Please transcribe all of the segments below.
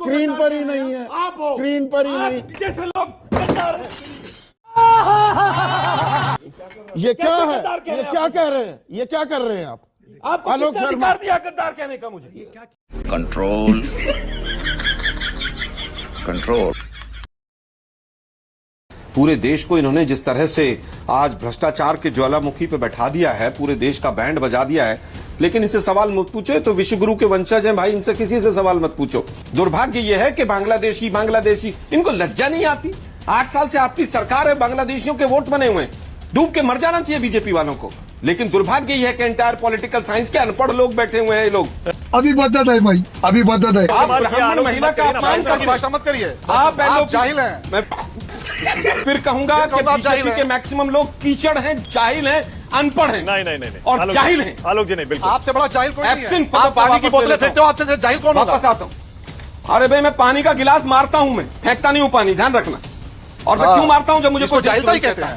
Screen पर ही नहीं है, स्क्रीन पर ही नहीं। जैसे लोग गद्दार हैं। ये क्या है? ये क्या कह रहे हैं? ये क्या कर रहे हैं आप? आपको आलोक किसने शर्मा अधिकार दिया गद्दार कहने का? मुझे ये क्या कंट्रोल कंट्रोल। पूरे देश को इन्होंने जिस तरह से आज भ्रष्टाचार के ज्वालामुखी पे बैठा दिया है, पूरे देश का बैंड बजा दिया है, लेकिन इनसे सवाल मत पूछो। तो विश्वगुरु के वंशज हैं भाई, इनसे किसी से सवाल मत पूछो। दुर्भाग्य यह है कि बांग्लादेशी इनको लज्जा नहीं आती। 8 साल से आपकी सरकार है, बांग्लादेशियों के वोट बने हुए हैं। डूब के मर जाना चाहिए बीजेपी वालों को। लेकिन दुर्भाग्य यह है कि एंटायर पॉलिटिकल साइंस के अनपढ़ लोग बैठे हुए हैं। ये लोग अभी बदत है भाई, अभी बदत है। आप ब्राह्मण महिला का अपमान करके भाषा मत करिए। आप जाहिल हैं। मैं फिर कहूंगा कि बीजेपी के मैक्सिमम लोग कीचड़ हैं, जाहिल हैं, अनपढ़ हैं। नहीं और जाहिल हैं। आलोक जी नहीं, बिल्कुल आपसे बड़ा जाहिल कोई नहीं है। एब्सेंट आप पानी की बोतलें फेंकते हो, आपसे जाहिल कौन होगा? वापस आता हूं। अरे भाई, मैं पानी का गिलास मारता हूं, मैं फेंकता नहीं हूं पानी, ध्यान रखना। और मैं क्यों मारता हूं? जब मुझे कोई जाहिल ही कहते हैं।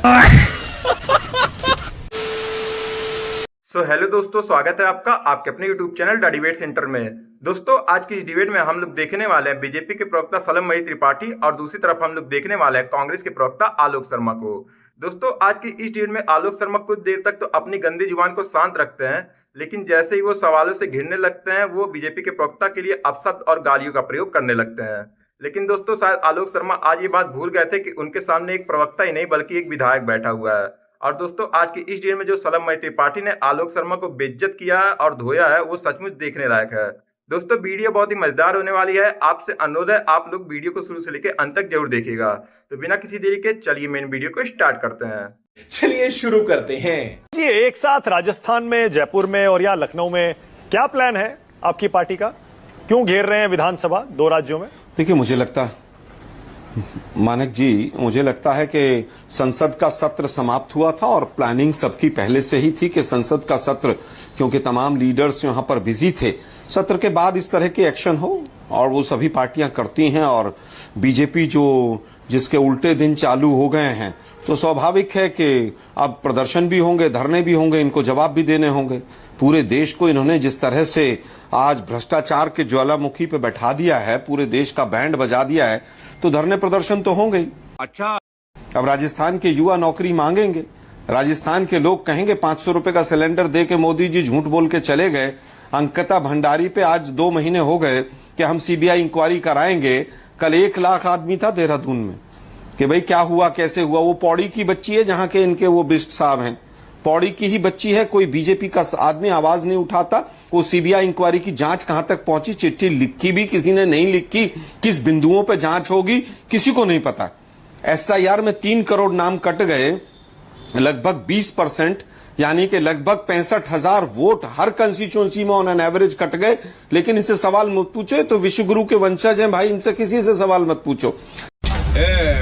हेलो दोस्तों, स्वागत है आपका आपके अपने YouTube channel the debate centre में। दोस्तों, आज की इस डिबेट में हम लोग देखने वाले हैं बीजेपी के प्रवक्ता सलम त्रिपाठी और दूसरी तरफ हम लोग देखने वाले हैं कांग्रेस के प्रवक्ता आलोक शर्मा को। दोस्तों, आज की इस डिबेट में आलोक शर्मा कुछ देर तक तो अपनी गंदी जुबान को शांत रखते हैं, लेकिन जैसे ही वो सवालों से घिरने लगते हैं, वो बीजेपी के प्रवक्ता के लिए अपशब्द और गालियों का प्रयोग करने लगते हैं। लेकिन दोस्तों, शायद आलोक शर्मा आज ये बात भूल गए थे कि उनके सामने एक प्रवक्ता ही नहीं बल्कि एक विधायक बैठा हुआ है। और दोस्तों, आज की इस डेट में जो सलम त्रिपाठी ने आलोक शर्मा को बेइज्जत किया है और धोया है, वो सचमुच देखने लायक है। दोस्तों, वीडियो बहुत ही मजेदार होने वाली है। आपसे अनुरोध है, आप लोग वीडियो को शुरू से लेकर अंत तक जरूर देखिएगा। तो बिना किसी देरी के चलिए मेन वीडियो को स्टार्ट करते हैं। चलिए शुरू करते हैं जी। एक साथ राजस्थान में, जयपुर में और या लखनऊ में क्या प्लान है आपकी पार्टी का? क्यों घेर रहे हैं विधानसभा 2 राज्यों में? देखिए, मुझे लगता है कि संसद का सत्र समाप्त हुआ था और प्लानिंग सबकी पहले से ही थी कि संसद का सत्र, क्योंकि तमाम लीडर्स यहां पर बिजी थे, सत्र के बाद इस तरह के एक्शन हो, और वो सभी पार्टियां करती हैं। और बीजेपी जिसके उल्टे दिन चालू हो गए हैं, तो स्वाभाविक है कि अब प्रदर्शन भी होंगे, धरने भी होंगे, इनको जवाब भी देने होंगे। पूरे देश को इन्होंने जिस तरह से आज भ्रष्टाचार के ज्वालामुखी पे बैठा दिया है, पूरे देश का बैंड बजा दिया है, तो धरने प्रदर्शन तो होंगे ही। अच्छा, अब राजस्थान के युवा नौकरी मांगेंगे, राजस्थान के लोग कहेंगे 500 रुपए का सिलेंडर दे के मोदी जी झूठ बोल के चले गए। अंकिता भंडारी पे आज 2 महीने हो गए कि हम सीबीआई इंक्वायरी कराएंगे। कल 1 लाख आदमी था देहरादून में कि भाई क्या हुआ, कैसे हुआ। वो पौड़ी की बच्ची है, जहां के इनके वो बिष्ट साहब हैं, पौड़ी की ही बच्ची है। कोई बीजेपी का आदमी आवाज नहीं उठाता। वो सीबीआई इंक्वायरी की जांच कहां तक पहुंची, चिट्ठी लिखी भी किसी ने नहीं लिखी, किस बिंदुओं पे जांच होगी किसी को नहीं पता। एसआईआर में 3 करोड़ नाम कट गए, लगभग 20%, यानी कि लगभग 65,000 वोट हर कंस्टिट्यूएंसी में ऑन एन एवरेज कट गए। लेकिन इनसे सवाल मत पूछो, तो विश्वगुरु के वंशज हैं भाई, इनसे किसी से सवाल मत पूछो।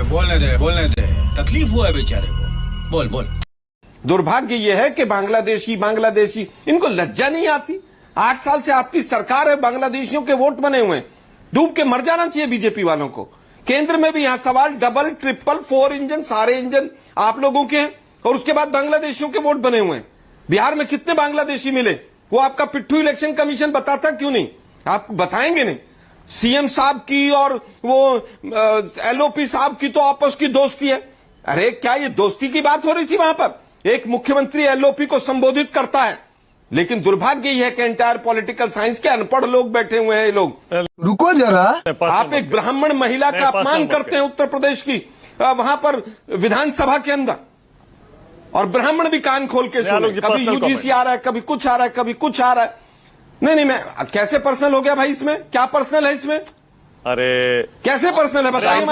बोलने दे, तकलीफ हुआ है बेचारे को, बोल। दुर्भाग्य यह है कि बांग्लादेशी इनको लज्जा नहीं आती। 8 साल से आपकी सरकार है, बांग्लादेशियों के वोट बने हुए हैं। डूब के मर जाना चाहिए बीजेपी वालों को। केंद्र में भी यहां सवाल डबल, ट्रिपल, 4 इंजन, सारे इंजन आप लोगों के हैं, और उसके बाद बांग्लादेशियों के वोट बने हुए हैं। बिहार में कितने बांग्लादेशी मिले, वो आपका पिट्ठू इलेक्शन कमीशन बताता क्यों नहीं? आप बताएंगे नहीं। सीएम साहब की और वो एलओपी साहब की तो आपस की दोस्ती है। अरे क्या ये दोस्ती की बात हो रही थी? वहां पर एक मुख्यमंत्री एलओपी को संबोधित करता है, लेकिन दुर्भाग्य यह है कि एंटायर पॉलिटिकल साइंस के अनपढ़ लोग बैठे हुए हैं। ये लोग, रुको जरा, आप एक ब्राह्मण महिला का अपमान करते हैं उत्तर प्रदेश की, वहां पर विधानसभा के अंदर, और ब्राह्मण भी कान खोल के सुने। कभी यूजीसी आ रहा है, कभी कुछ आ रहा है, कभी कुछ आ रहा है। नहीं, मैं कैसे पर्सनल हो गया भाई? इसमें क्या पर्सनल है? इसमें अरे कैसे पर्सनल है बताइए?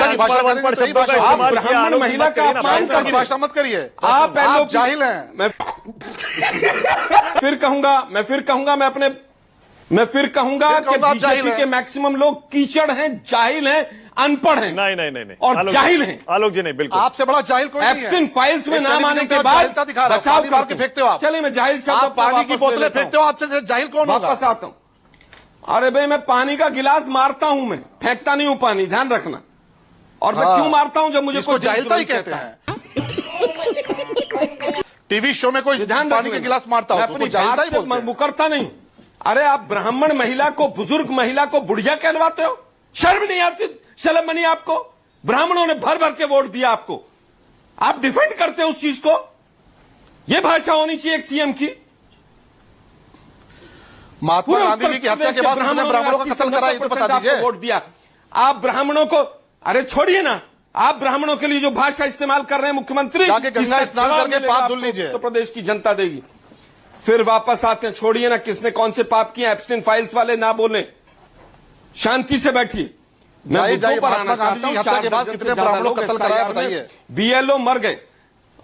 आप ब्राह्मण महिला का अपमान करके भाषा मत करिए। आप जाहिल हैं। मैं फिर कहूंगा कि बीजेपी के मैक्सिमम लोग कीचड़ हैं, जाहिल हैं, अनपढ़ हैं। नहीं और जाहिल हैं। आलोक जी नहीं, बिल्कुल। आपसे बड़ा जाहिल कोई नहीं है। एब्सेंट फाइल्स में नाम आने के बाद बचाव करके फेंकते हो आप। चलिए, मैं जाहिल शब्द आप पानी की बोतलें फेंकते हो, आपसे जाहिल कौन होगा? वापस आता हूं। अरे भाई, मैं पानी का गिलास मारता हूं, मैं फेंकता नहीं हूं पानी, ध्यान रखना। और मैं क्यों मारता हूं? जब मुझे कोई जाहिलता ही कहते हैं। टीवी शो में कोई पानी का गिलास मारता हो, अपनी बात से मुकरता नहीं। अरे आप ब्राह्मण महिला को, बुजुर्ग महिला को बुढ़िया कहलवाते हो, शर्म नहीं आती शलम बनी आपको? ब्राह्मणों ने भर भर के वोट दिया आपको, आप डिफेंड करते हो उस चीज को? यह भाषा होनी चाहिए एक सीएम की। महात्मा गांधी जी की हत्या के बाद कितने ब्राह्मणों का कत्ल करा, ये तो बता दीजिए। वोट दिया आप ब्राह्मणों को, अरे छोड़िए ना, आप ब्राह्मणों के लिए जो भाषा इस्तेमाल कर रहे हैं मुख्यमंत्री, जाके गंगा स्नान करके पाप धुल लीजिए। उत्तर प्रदेश की जनता देगी। फिर वापस आते हैं, छोड़िए ना किसने कौन से पाप किए, एब्सटेंट फाइल्स वाले ना बोले, शांति से बैठिए। मैं मुद्दों पर आना चाहता हूं। 4 दर्जन से ज्यादा लोग बताइए, बीएलओ मर गए।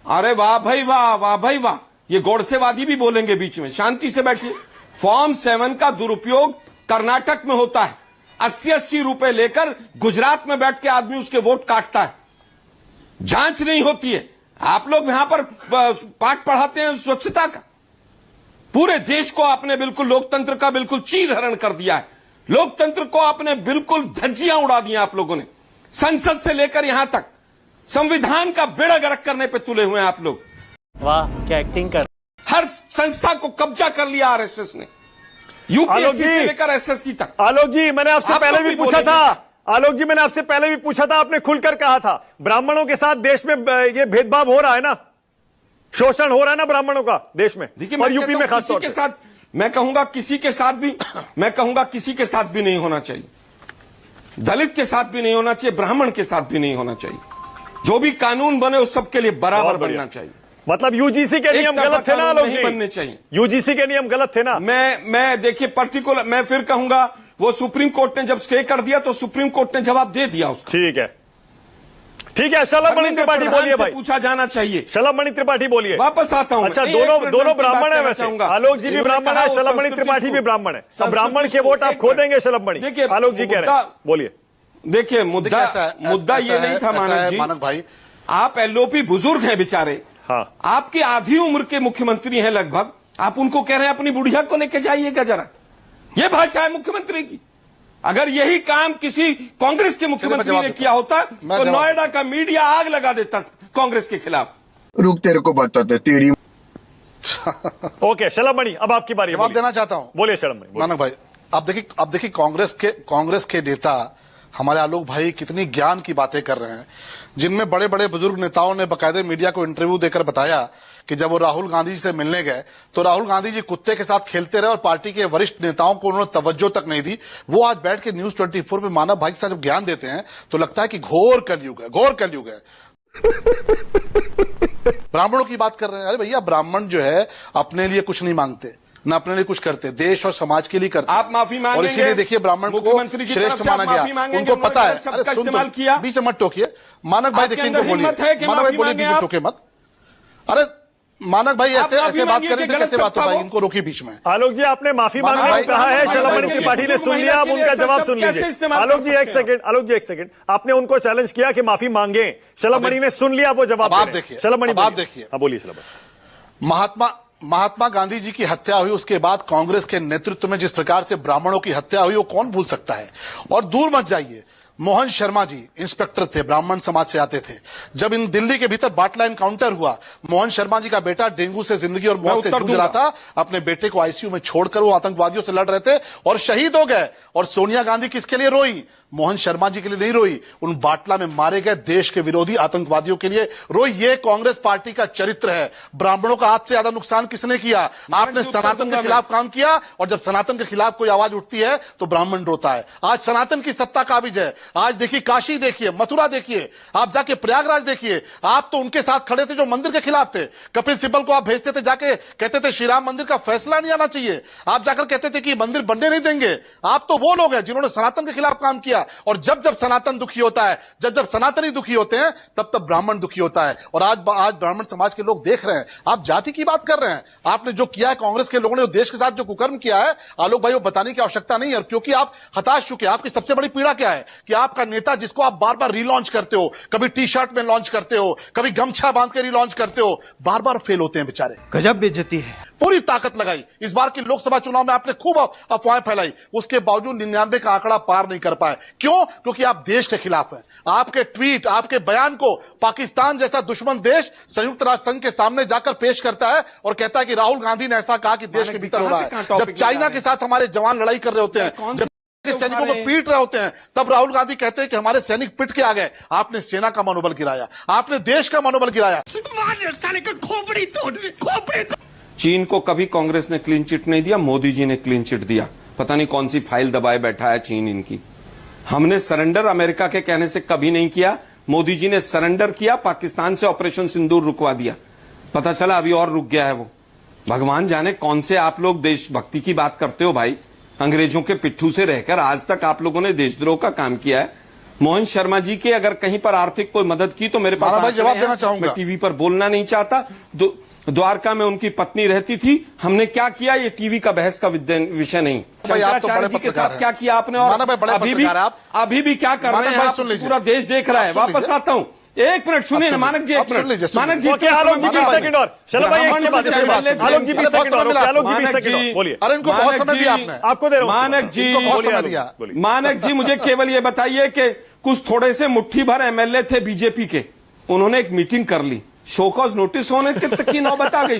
अरे वाह भाई वाह, वाह भाई वाह, ये गोडसेवादी भी बोलेंगे बीच में। शांति से बैठिए। फॉर्म 7 का दुरुपयोग कर्नाटक में होता है, 80-80 रुपए लेकर गुजरात में बैठ के आदमी उसके वोट काटता है, जांच नहीं होती है। आप लोग यहां पर पाठ पढ़ाते हैं स्वच्छता का। पूरे देश को आपने बिल्कुल लोकतंत्र का बिल्कुल चीरहरण कर दिया है। लोकतंत्र को आपने बिल्कुल धज्जियां उड़ा दी आप लोगों ने। संसद से लेकर यहां तक संविधान का बेड़ा गर्क करने पे तुले हुए हैं आप लोग। वाह क्या एक्टिंग कर। हर संस्था को कब्जा कर लिया आरएसएस ने, यूपीएससी से लेकर एसएससी तक। आलोक जी, मैंने आपसे पहले भी पूछा था, आलोक जी मैंने आपसे पहले भी पूछा था, आपने खुलकर कहा था ब्राह्मणों के साथ देश में ये भेदभाव हो रहा है ना, शोषण हो रहा है ना ब्राह्मणों का देश में, और यूपी में खासतौर के साथ। मैं कहूंगा किसी के साथ भी, मैं कहूंगा किसी के साथ भी नहीं होना चाहिए, दलित के साथ भी नहीं होना चाहिए, ब्राह्मण के साथ भी नहीं होना चाहिए। जो भी कानून बने उस सबके लिए बराबर बनना चाहिए। मतलब यूजीसी के नियम गलत थे ना आलोक जी? बनने चाहिए। यूजीसी के नियम गलत थे ना? मैं देखिए पर्टिकुलर, मैं फिर कहूंगा वो सुप्रीम कोर्ट ने जब स्टे कर दिया तो सुप्रीम कोर्ट ने जवाब दे दिया उसका। ठीक है, ठीक है। शलभ मणि त्रिपाठी बोलिए भाई, पूछा जाना चाहिए। शलभ मणि त्रिपाठी बोलिए। वापस आता हूं। अच्छा, दोनों ब्राह्मण है वैसे, आलोक जी भी ब्राह्मण है, शलभ मणि त्रिपाठी भी ब्राह्मण है। अब ब्राह्मण के वोट आप खो देंगे शलभ मणि, देखिए आलोक जी कह रहे हैं, बोलिए। देखिए मुद्दा ये नहीं था मानक भाई, आप एलओपी बुजुर्ग हैं बेचारे, हाँ, आपकी आधी उम्र के मुख्यमंत्री हैं लगभग, आप उनको कह रहे हैं अपनी बुढ़िया को लेके जाइएगा जरा। यह भाषा है मुख्यमंत्री की। अगर यही काम किसी कांग्रेस के मुख्यमंत्री ने किया होता तो नोएडा का मीडिया आग लगा देता कांग्रेस के खिलाफ। रुक तेरे को बताते तेरी। ओके शलभ मणि, अब आपकी बारी। जवाब देना चाहता हूं। बोलिए शलभ मणि। मानक भाई, अब देखिए कांग्रेस के नेता हमारे आलोक भाई कितनी ज्ञान की बातें कर रहे हैं, जिनमें बड़े बड़े बुजुर्ग नेताओं ने बाकायदे मीडिया को इंटरव्यू देकर बताया कि जब वो राहुल गांधी जी से मिलने गए तो राहुल गांधी जी कुत्ते के साथ खेलते रहे और पार्टी के वरिष्ठ नेताओं को उन्होंने तवज्जो तक नहीं दी। वो आज बैठ के न्यूज 24 पे मानव भाई के साथ जब ज्ञान देते हैं तो लगता है कि घोर कलयुग है, घोर कलयुग है। ब्राह्मणों की बात कर रहे हैं। अरे भैया, ब्राह्मण जो है अपने लिए कुछ नहीं मांगते, न अपने लिए कुछ करते, देश और समाज के लिए करते। आप माफी मांगेंगे, और इसीलिए देखिए ब्राह्मण को श्रेष्ठ माना गया, उनको पता है। अरे इस्तेमाल किया, बीच में मत टोकिए मानक भाई, देखिए इनको बोलिए, मानक भाई बोलिए, बीच में टोके मत। अरे मानक भाई ऐसे बात करें तो कैसे बात हो पाएगी? इनको रोकिए बीच में। आलोक जी, आपने माफी मांगने को कहा है, शलभ मणि त्रिपाठी ने सुन लिया, अब उनका जवाब सुन लीजिए। आलोक जी एक सेकंड, आपने उनको चैलेंज किया कि माफी मांगे, शलभ मणि ने सुन लिया, वो जवाब आप देखिए, शलभ मणि आप देखिए। बोलिए शलभ मणि। महात्मा गांधी जी की हत्या हुई, उसके बाद कांग्रेस के नेतृत्व में जिस प्रकार से ब्राह्मणों की हत्या हुई वो कौन भूल सकता है। और दूर मत जाइए, मोहन शर्मा जी इंस्पेक्टर थे, ब्राह्मण समाज से आते थे। जब इन दिल्ली के भीतर बाटला एनकाउंटर हुआ, मोहन शर्मा जी का बेटा डेंगू से जिंदगी और मौत से जूझ रहा था, अपने बेटे को आईसीयू में छोड़कर वो आतंकवादियों से लड़ रहे थे और शहीद हो गए। और सोनिया गांधी किसके लिए रोई? मोहन शर्मा जी के लिए नहीं रोई, उन बाटला में मारे गए देश के विरोधी आतंकवादियों के लिए रोई। ये कांग्रेस पार्टी का चरित्र है। ब्राह्मणों का आपसे ज्यादा नुकसान किसने किया? आपने सनातन के खिलाफ काम किया, और जब सनातन के खिलाफ कोई आवाज उठती है तो ब्राह्मण रोता है। आज सनातन की सत्ता काबिज है। आज देखिए काशी देखिए, मथुरा देखिए, आप जाके प्रयागराज देखिए, आप तो उनके साथ खड़े थे जो मंदिर के खिलाफ थे। कपिल सिब्बल को आप भेजते थे, जाके कहते थे श्री राम मंदिर का फैसला नहीं आना चाहिए, आप जाकर कहते थे कि मंदिर बनने नहीं देंगे। आप तो वो लोग हैं जिन्होंने सनातन के खिलाफ काम किया। और जब जब सनातन दुखी होता है, जब सनातनी दुखी होते हैं, तब ब्राह्मण दुखी होता है। और आज ब्राह्मण समाज के लोग देख रहे हैं। आप जाति की बात कर रहे हैं, आपने जो किया है, कांग्रेस के लोगों ने देश के साथ जो कुकर्म किया है, आलोक भाई वो बताने की आवश्यकता नहीं है, क्योंकि आप हताश चुके हैं। आपकी सबसे बड़ी पीड़ा क्या है कि आपका नेता जिसको आप बार बार रीलॉन्च करते हो, कभी टी शर्ट में लॉन्च करते हो, कभी गमछा बांध के रीलॉन्च करते हो, बार बार फेल होते हैं बेचारे। गजब बेइज्जती है। पूरी ताकत लगाई, इस बार की लोकसभा चुनाव में आपने खूब अफवाहें फैलाई, उसके बावजूद 99 का आंकड़ा पार नहीं कर पाए। क्यों? क्योंकि आप देश के खिलाफ हैं। आपके ट्वीट, आपके बयान को पाकिस्तान जैसा दुश्मन देश संयुक्त राष्ट्र संघ के सामने जाकर पेश करता है और कहता है कि राहुल गांधी ने ऐसा कहा कि देश के भीतर हो रहा है। जब चाइना के साथ हमारे जवान लड़ाई कर रहे होते हैं, के सैनिकों को पीट रहे होते हैं, तब राहुल गांधी कहते हैं कि हमारे सैनिक पिट के आ गए। आपने सेना का मनोबल गिराया, आपने देश का मनोबल गिराया। चीन को कभी कांग्रेस ने क्लीन चिट नहीं दिया, मोदी जी ने क्लीन चिट दिया। पता नहीं कौन सी फाइल दबाए बैठा है चीन इनकी। हमने सरेंडर अमेरिका के कहने से कभी नहीं किया, मोदी जी ने सरेंडर किया, पाकिस्तान से ऑपरेशन सिंदूर रुकवा दिया। पता चला अभी और रुक गया है वो। भगवान जाने कौन से आप लोग देशभक्ति की बात करते हो भाई। अंग्रेजों के पिट्ठू से रहकर आज तक आप लोगों ने देशद्रोह का काम किया है। मोहन शर्मा जी के अगर कहीं पर आर्थिक कोई मदद की तो मेरे पास जवाब देना चाहूंगा। मैं टीवी पर बोलना नहीं चाहता। द्वारका में उनकी पत्नी रहती थी, हमने क्या किया ये टीवी का बहस का विषय नहीं। शंकराचार्य जी के साथ क्या किया आपने, और अभी भी क्या कर रहे हैं आप, पूरा देश देख रहा है। वापस आता हूं, एक मिनट सुनिए ना मानक जी, एक मिनट मानक जी, आलोक जी 20 सेकंड और, चलो भाई इसके बाद आलोक जी 20 सेकंड और, आलोक जी 20 सेकंड और बोलिए। अरे इनको बहुत समय दिया आपने, आपको दे रहा हूं मानक जी। मानक जी मुझे केवल ये बताइए कि कुछ थोड़े से मुट्ठी भर एमएलए थे बीजेपी के, उन्होंने एक मीटिंग कर ली, शो कॉज नोटिस होने तक की नौबत आ गई।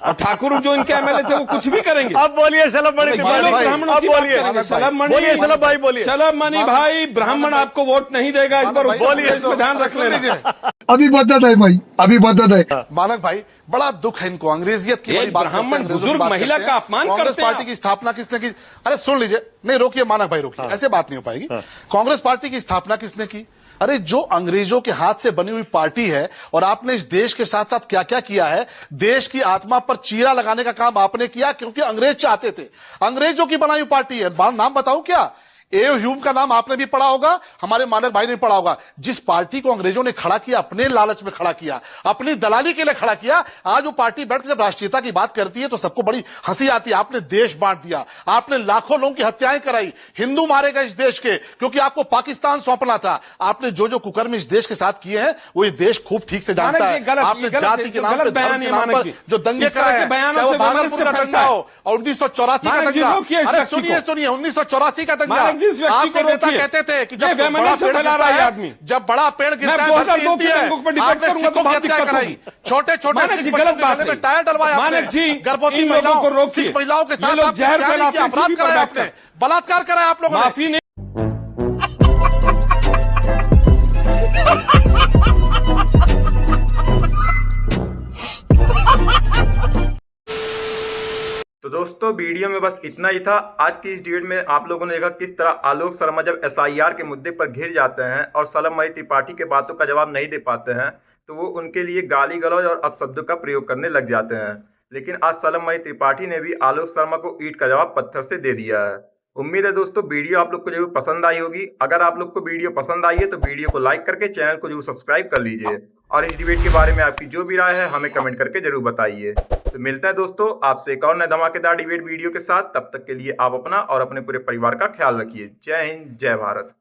और ठाकुर जो इनके एमएलए थे वो कुछ भी करेंगे। अब बोलिए शलभ मणि, ब्राह्मणों की बात करेंगे। शलभ भाई बोलिए। शलभ मणि भाई, ब्राह्मण आपको वोट नहीं देगा इस बार, बोलिए, इसमें ध्यान रख लेना। अभी बदत है भाई, अभी बदत है। मानक भाई बड़ा दुख है इनको, अंग्रेजियत की बड़ी बात करते हैं, ब्राह्मण बुजुर्ग महिला का अपमान करते हैं। कांग्रेस पार्टी की स्थापना किसने की? अरे सुन लीजिए, नहीं रोकिए मानक भाई रोकिए, ऐसे बात नहीं हो पाएगी। कांग्रेस पार्टी की स्थापना किसने की? अरे जो अंग्रेजों के हाथ से बनी हुई पार्टी है, और आपने इस देश के साथ साथ क्या क्या किया है, देश की आत्मा पर चीरा लगाने का काम आपने किया, क्योंकि अंग्रेज चाहते थे। अंग्रेजों की बनाई हुई पार्टी है। नाम बताऊं क्या? ए ह्यूम का नाम आपने भी पढ़ा होगा, हमारे मानक भाई ने पढ़ा होगा। जिस पार्टी को अंग्रेजों ने खड़ा किया, अपने लालच में खड़ा किया, अपनी दलाली के लिए खड़ा किया, आज वो पार्टी बैठ जब राष्ट्रीयता की बात करती है तो सबको बड़ी हंसी आती है। आपने देश बांट दिया, आपने लाखों लोगों की हत्याएं कराई, हिंदू मारे गए इस देश के, क्योंकि आपको पाकिस्तान सौंपना था। आपने जो जो कुकर्म इस देश के साथ किए हैं वो ये देश खूब ठीक से जानता है। आपने जाति के नाम पर, धर्म के नाम पर जो दंगे कराए, चाहे वो भागलपुर का दंगा हो और 1984 का दंगा। अरे सुनिए 1984 का दंगा, आपके नेता कहते थे कि जब बड़ा पेड़ गिरता है, जब बड़ा पेड़ गिरता है, आपने सिखों की हत्या कराई, छोटे छोटे टायर डलवाए, गर्भवती महिलाओं को, सिख महिलाओं के साथ अपराध कराया, आपने बलात्कार कराया आप लोगों ने। तो दोस्तों वीडियो में बस इतना ही था। आज की इस डिबेट में आप लोगों ने देखा किस तरह आलोक शर्मा जब एसआईआर के मुद्दे पर घिर जाते हैं और शलभ मणि त्रिपाठी के बातों का जवाब नहीं दे पाते हैं, तो वो उनके लिए गाली गलौज और अपशब्दों का प्रयोग करने लग जाते हैं। लेकिन आज शलभ मणि त्रिपाठी ने भी आलोक शर्मा को ईंट का जवाब पत्थर से दे दिया है। उम्मीद है दोस्तों वीडियो आप लोग को जरूर पसंद आई होगी। अगर आप लोग को वीडियो पसंद आई है तो वीडियो को लाइक करके चैनल को जरूर सब्सक्राइब कर लीजिए, और इस डिबेट के बारे में आपकी जो भी राय है हमें कमेंट करके जरूर बताइए। तो मिलते हैं दोस्तों आपसे एक और नए धमाकेदार डिबेट वीडियो के साथ। तब तक के लिए आप अपना और अपने पूरे परिवार का ख्याल रखिए। जय हिंद, जय भारत।